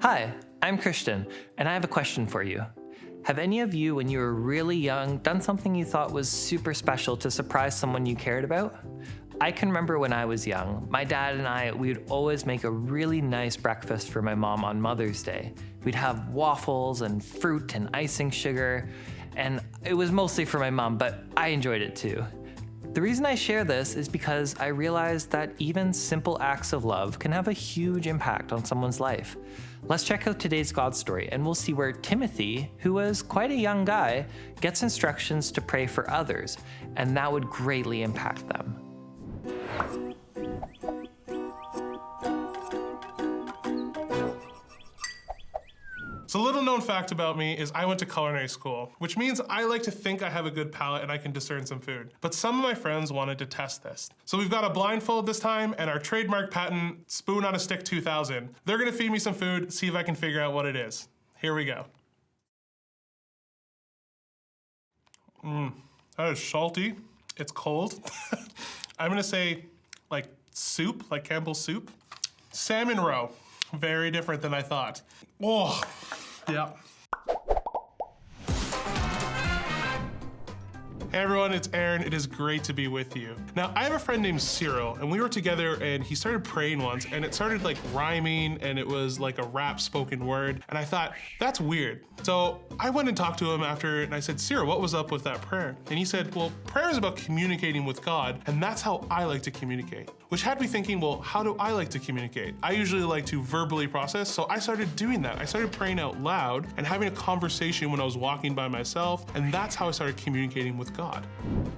Hi, I'm Christian, and I have a question for you. Have any of you, when you were really young, done something you thought was super special to surprise someone you cared about? I can remember when I was young, my dad and we would always make a really nice breakfast for my mom on Mother's Day. We'd have waffles and fruit and icing sugar, and it was mostly for my mom, but I enjoyed it too. The reason I share this is because I realized that even simple acts of love can have a huge impact on someone's life. Let's check out today's God story, and we'll see where Timothy, who was quite a young guy, gets instructions to pray for others, and that would greatly impact them. So a little known fact about me is I went to culinary school, which means I like to think I have a good palate and I can discern some food. But some of my friends wanted to test this. So we've got a blindfold this time and our trademark patent spoon on a stick 2000. They're gonna feed me some food, see if I can figure out what it is. Here we go. That is salty. It's cold. I'm gonna say like soup, like Campbell's soup. Salmon roe, very different than I thought. Oh, yeah. Hey everyone, it's Aaron. It is great to be with you. Now, I have a friend named Cyril, and we were together and he started praying once, and it started like rhyming, and it was like a rap spoken word, and I thought, that's weird. So I went and talked to him after, and I said, Cyril, what was up with that prayer? And he said, well, prayer is about communicating with God, and that's how I like to communicate. Which had me thinking, well, how do I like to communicate? I usually like to verbally process, so I started doing that. I started praying out loud and having a conversation when I was walking by myself, and that's how I started communicating with God.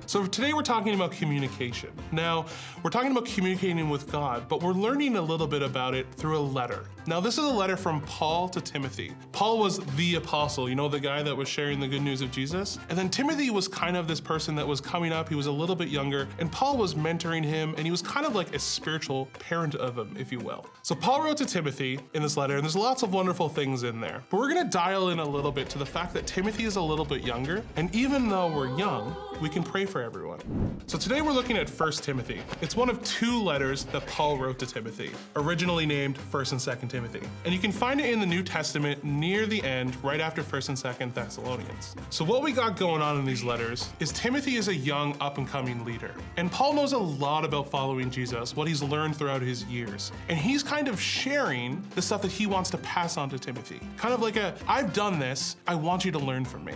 So today we're talking about communication. Now, we're talking about communicating with God, but we're learning a little bit about it through a letter. Now, this is a letter from Paul to Timothy. Paul was the apostle, you know, the guy that was sharing the good news of Jesus. And then Timothy was kind of this person that was coming up. He was a little bit younger, and Paul was mentoring him, and he was kind of like a spiritual parent of him, if you will. So Paul wrote to Timothy in this letter, and there's lots of wonderful things in there. But we're gonna dial in a little bit to the fact that Timothy is a little bit younger, and even though we're young, we can pray for everyone. So today we're looking at 1 Timothy. It's one of two letters that Paul wrote to Timothy, originally named 1 and 2 Timothy. And you can find it in the New Testament near the end, right after 1 and 2 Thessalonians. So what we got going on in these letters is Timothy is a young up-and-coming leader. And Paul knows a lot about following Jesus, what he's learned throughout his years. And he's kind of sharing the stuff that he wants to pass on to Timothy. Kind of like I've done this, I want you to learn from me.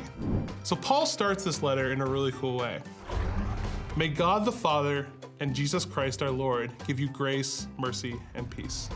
So Paul starts this letter in a really cool way. May God the Father and Jesus Christ our Lord give you grace, mercy, and peace.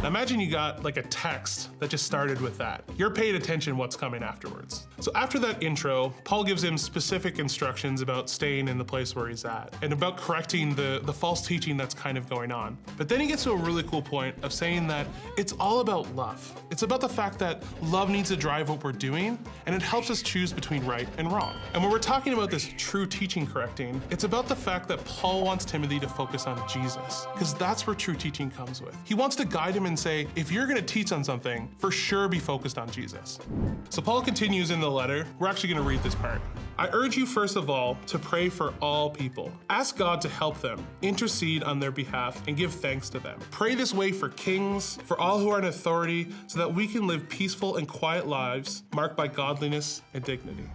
Now imagine you got like a text that just started with that. You're paying attention what's coming afterwards. So after that intro, Paul gives him specific instructions about staying in the place where he's at and about correcting the false teaching that's kind of going on. But then he gets to a really cool point of saying that it's all about love. It's about the fact that love needs to drive what we're doing, and it helps us choose between right and wrong. And when we're talking about this true teaching correcting, it's about the fact that Paul wants Timothy to focus on Jesus, because that's where true teaching comes with. He wants to guide him and say, if you're gonna teach on something, for sure be focused on Jesus. So Paul continues in the letter. We're actually gonna read this part. I urge you first of all to pray for all people. Ask God to help them, intercede on their behalf, and give thanks to them. Pray this way for kings, for all who are in authority, so that we can live peaceful and quiet lives marked by godliness and dignity.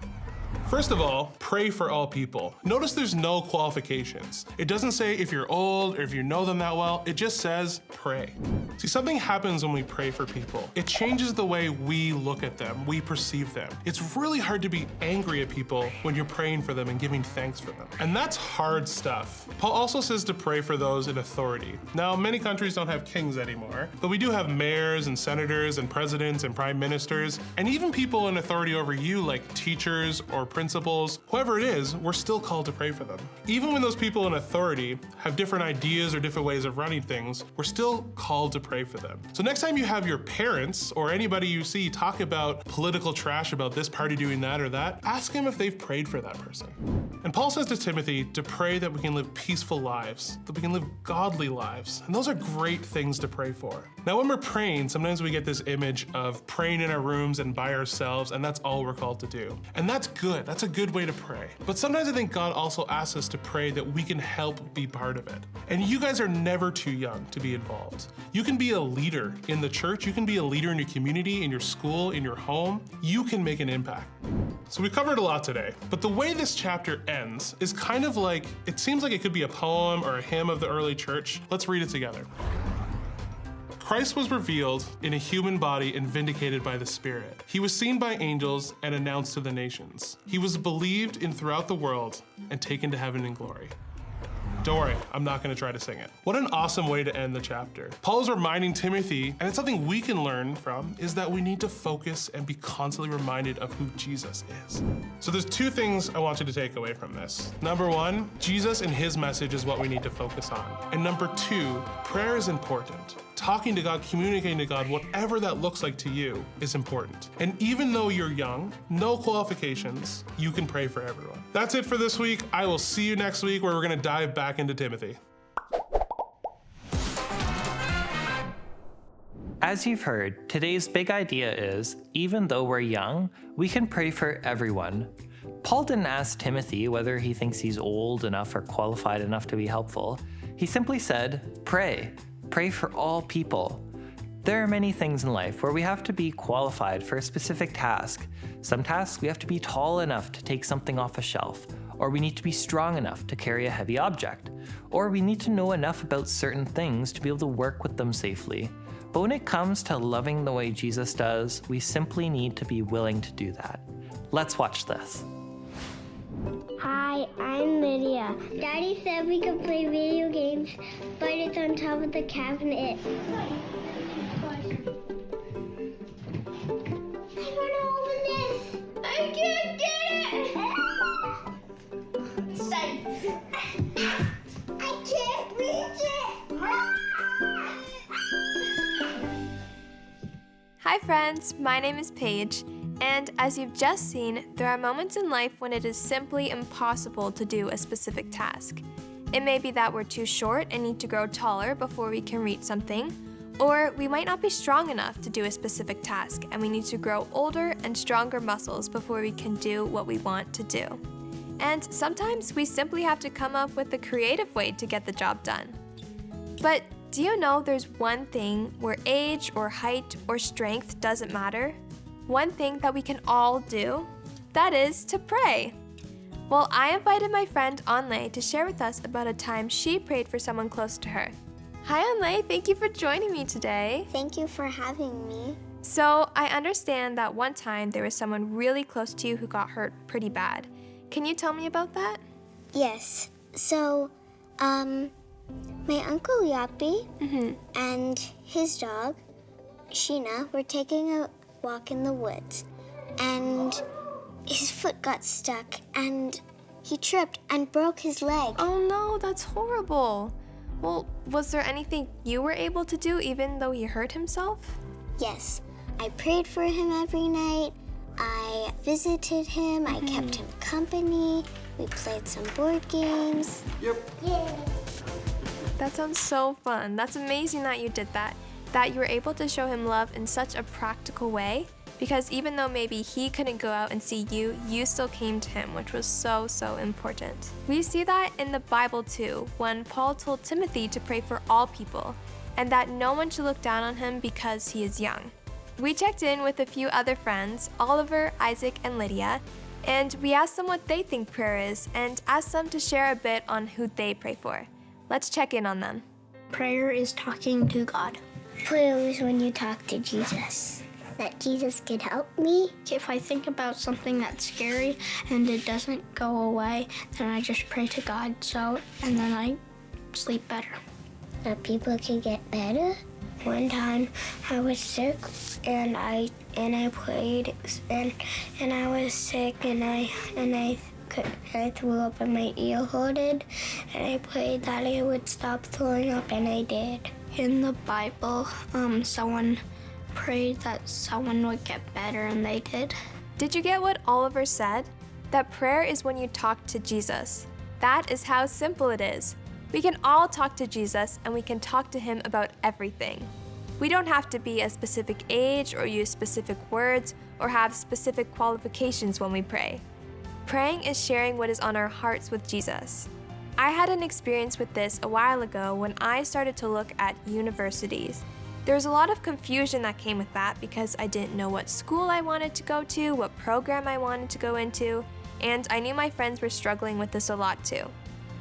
First of all, pray for all people. Notice there's no qualifications. It doesn't say if you're old or if you know them that well, it just says pray. See, something happens when we pray for people. It changes the way we look at them, we perceive them. It's really hard to be angry at people when you're praying for them and giving thanks for them. And that's hard stuff. Paul also says to pray for those in authority. Now, many countries don't have kings anymore, but we do have mayors and senators and presidents and prime ministers, and even people in authority over you like teachers or principals, whoever it is, we're still called to pray for them. Even when those people in authority have different ideas or different ways of running things, we're still called to pray for them. So next time you have your parents or anybody you see talk about political trash about this party doing that or that, ask them if they've prayed for that person. And Paul says to Timothy to pray that we can live peaceful lives, that we can live godly lives. And those are great things to pray for. Now, when we're praying, sometimes we get this image of praying in our rooms and by ourselves, and that's all we're called to do. And that's good. That's a good way to pray. But sometimes I think God also asks us to pray that we can help be part of it. And you guys are never too young to be involved. You can be a leader in the church, you can be a leader in your community, in your school, in your home. You can make an impact. So we covered a lot today, but the way this chapter ends is kind of like, it seems like it could be a poem or a hymn of the early church. Let's read it together. Christ was revealed in a human body and vindicated by the Spirit. He was seen by angels and announced to the nations. He was believed in throughout the world and taken to heaven in glory. Don't worry, I'm not gonna try to sing it. What an awesome way to end the chapter. Paul is reminding Timothy, and it's something we can learn from, is that we need to focus and be constantly reminded of who Jesus is. So there's two things I want you to take away from this. Number one, Jesus and his message is what we need to focus on. And number two, prayer is important. Talking to God, communicating to God, whatever that looks like to you, is important. And even though you're young, no qualifications, you can pray for everyone. That's it for this week. I will see you next week where we're gonna dive back into Timothy. As you've heard, today's big idea is, even though we're young, we can pray for everyone. Paul didn't ask Timothy whether he thinks he's old enough or qualified enough to be helpful. He simply said, pray. Pray for all people. There are many things in life where we have to be qualified for a specific task. Some tasks we have to be tall enough to take something off a shelf, or we need to be strong enough to carry a heavy object, or we need to know enough about certain things to be able to work with them safely. But when it comes to loving the way Jesus does, we simply need to be willing to do that. Let's watch this. Hi, I'm Lydia. Daddy said we could play video games, but it's on top of the cabinet. I want to open this. I can't get it. Safe. I can't reach it. Hi friends, my name is Paige, and as you've just seen, there are moments in life when it is simply impossible to do a specific task. It may be that we're too short and need to grow taller before we can reach something, or we might not be strong enough to do a specific task and we need to grow older and stronger muscles before we can do what we want to do. And sometimes we simply have to come up with a creative way to get the job done. But do you know there's one thing where age or height or strength doesn't matter? One thing that we can all do? That is to pray. Well, I invited my friend Anlay to share with us about a time she prayed for someone close to her. Hi Anlay, thank you for joining me today. Thank you for having me. So I understand that one time there was someone really close to you who got hurt pretty bad. Can you tell me about that? Yes. So, my Uncle Yappy and his dog, Sheena, were taking a walk in the woods, and his foot got stuck, and he tripped and broke his leg. Oh no, that's horrible. Well, was there anything you were able to do even though he hurt himself? Yes. I prayed for him every night. I visited him. I kept him company. We played some board games. Yep. Yeah. That sounds so fun. That's amazing that you did that you were able to show him love in such a practical way, because even though maybe he couldn't go out and see you, you still came to him, which was so, so important. We see that in the Bible too, when Paul told Timothy to pray for all people, and that no one should look down on him because he is young. We checked in with a few other friends, Oliver, Isaac, and Lydia, and we asked them what they think prayer is, and asked them to share a bit on who they pray for. Let's check in on them. Prayer is talking to God. Prayer is when you talk to Jesus. That Jesus can help me. If I think about something that's scary and it doesn't go away, then I just pray to God, and then I sleep better. That people can get better. One time I was sick and I prayed and I was sick and I threw up and my ear hurted, and I prayed that I would stop throwing up, and I did. In the Bible, someone prayed that someone would get better, and they did. Did you get what Oliver said? That prayer is when you talk to Jesus. That is how simple it is. We can all talk to Jesus, and we can talk to him about everything. We don't have to be a specific age or use specific words or have specific qualifications when we pray. praying is sharing what is on our hearts with Jesus. I had an experience with this a while ago when I started to look at universities. There was a lot of confusion that came with that because I didn't know what school I wanted to go to, what program I wanted to go into, and I knew my friends were struggling with this a lot too.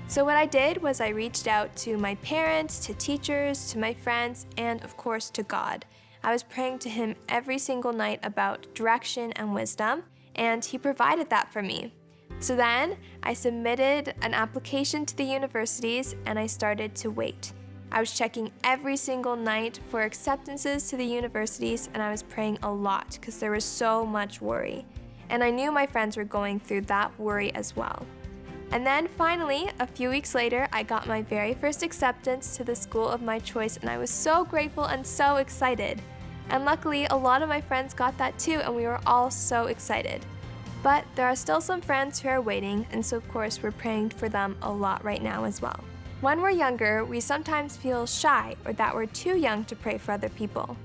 So what I did was I reached out to my parents, to teachers, to my friends, and of course to God. I was praying to Him every single night about direction and wisdom, and He provided that for me. So then I submitted an application to the universities and I started to wait. I was checking every single night for acceptances to the universities, and I was praying a lot because there was so much worry. And I knew my friends were going through that worry as well. And then finally, a few weeks later, I got my very first acceptance to the school of my choice, and I was so grateful and so excited. And luckily, a lot of my friends got that too, and we were all so excited. But there are still some friends who are waiting, and so of course we're praying for them a lot right now as well. When we're younger, we sometimes feel shy or that we're too young to pray for other people.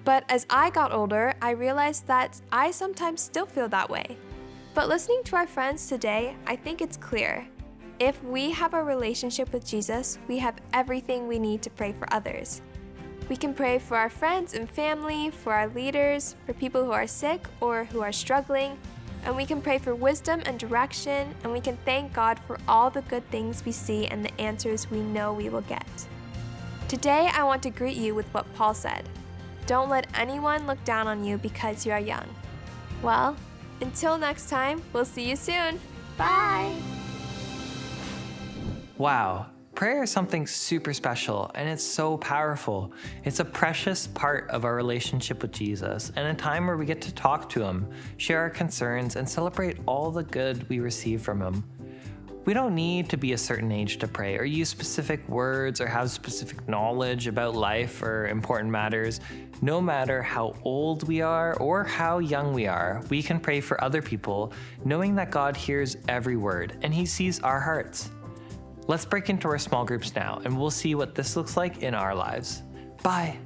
But as I got older, I realized that I sometimes still feel that way. But listening to our friends today, I think it's clear. If we have a relationship with Jesus, we have everything we need to pray for others. We can pray for our friends and family, for our leaders, for people who are sick or who are struggling, and we can pray for wisdom and direction, and we can thank God for all the good things we see and the answers we know we will get. Today, I want to greet you with what Paul said. Don't let anyone look down on you because you are young. Well, until next time, we'll see you soon. Bye! Wow, prayer is something super special and it's so powerful. It's a precious part of our relationship with Jesus and a time where we get to talk to Him, share our concerns, and celebrate all the good we receive from Him. We don't need to be a certain age to pray or use specific words or have specific knowledge about life or important matters. No matter how old we are or how young we are, we can pray for other people, knowing that God hears every word and He sees our hearts. Let's break into our small groups now and we'll see what this looks like in our lives. Bye.